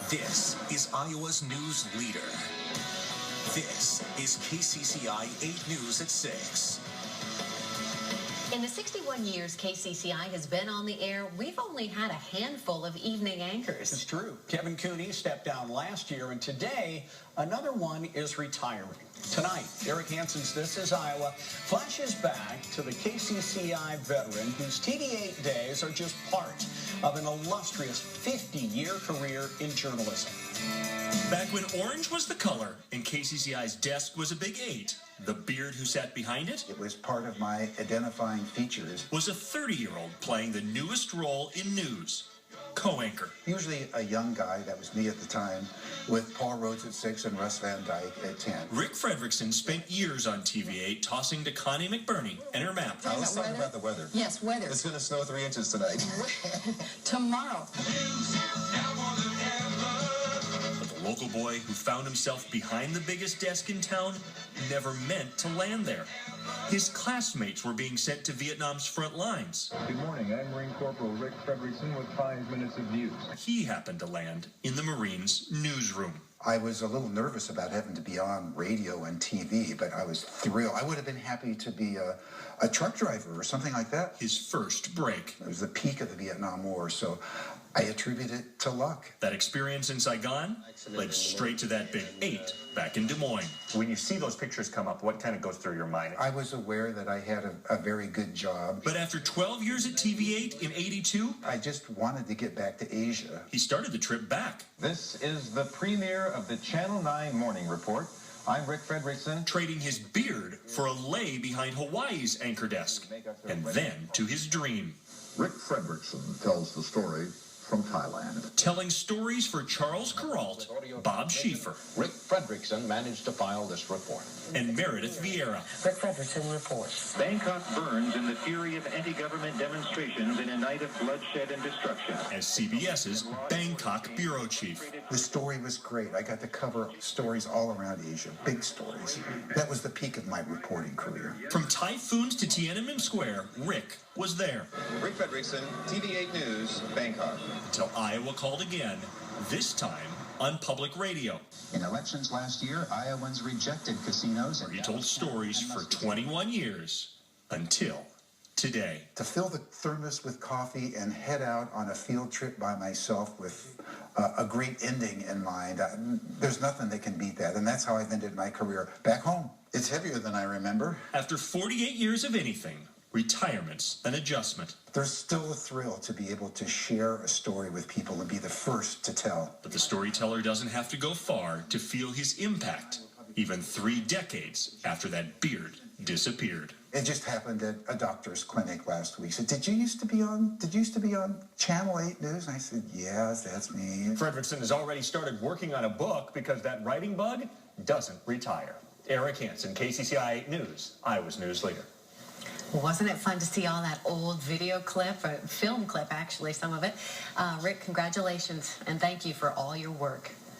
This is Iowa's news leader. This is KCCI 8 News at 6. In the 61 years KCCI has been on the air, we've only had a handful of evening anchors. It's true. Kevin Cooney stepped down last year, and today, another one is retiring. Tonight, Eric Hansen's This Is Iowa flashes back to the KCCI veteran whose TV8 days are just part of an illustrious 50-year career in journalism. Back when orange was the color and KCCI's desk was a big 8, the beard who sat behind it? It was part of my identifying features. Was a 30-year-old playing the newest role in news, co-anchor. Usually a young guy, that was me at the time, with Paul Rhodes at 6 and Russ Van Dyke at 10. Rick Fredericksen spent years on TV8 tossing to Connie McBurney and her map. Let's talk about the weather. Yes, weather. It's going to snow 3 inches tonight. Tomorrow. But the local boy who found himself behind the biggest desk in town never meant to land there. His classmates were being sent to Vietnam's front lines. Good morning, I'm Marine Corporal Rick Fredericksen with 5 minutes of news. He happened to land in the Marines' newsroom. I was a little nervous about having to be on radio and TV, but I was thrilled. I would have been happy to be a truck driver or something like that. His first break. It was the peak of the Vietnam War, so I attribute it to luck. That experience in Saigon led straight to that big 8 back in Des Moines. When you see those pictures come up, what kind of goes through your mind? I was aware that I had a very good job. But after 12 years at TV8 in '82, I just wanted to get back to Asia. he started the trip back. This is the premiere of the Channel 9 Morning Report. I'm Rick Fredericksen. Trading his beard for a lay behind Hawaii's anchor desk, and then to his dream. Rick Fredericksen tells the story from Thailand. Telling stories for Charles Kuralt, Bob Schieffer, Rick Fredericksen managed to file this report. and Meredith Vieira. Rick Fredericksen reports. Bangkok burns in the fury of anti-government demonstrations in a night of bloodshed and destruction. As CBS's Bangkok bureau chief. The story was great. I got to cover stories all around Asia, big stories. That was the peak of my reporting career. From typhoons to Tiananmen Square, Rick was there. Rick Fredericksen, TV8 News, Bangkok. Until Iowa called again, this time on public radio. In elections last year, Iowans rejected casinos. Where he told stories for 21 years until today. To fill the thermos with coffee and head out on a field trip by myself with a great ending in mind, there's nothing that can beat that. And that's how I've ended my career back home. It's heavier than I remember. After 48 years of anything, retirement's an adjustment. There's still a thrill to be able to share a story with people and be the first to tell. But the storyteller doesn't have to go far to feel his impact, even 3 decades after that beard disappeared. It just happened at a doctor's clinic last week. Said, did you used to be on Channel 8 News? And I said, yes, that's me. Fredericksen has already started working on a book because that writing bug doesn't retire. Eric Hansen, KCCI 8 News, Iowa's news leader. Wasn't it fun to see all that old video clip, or film clip actually, some of it? Rick, congratulations, and thank you for all your work.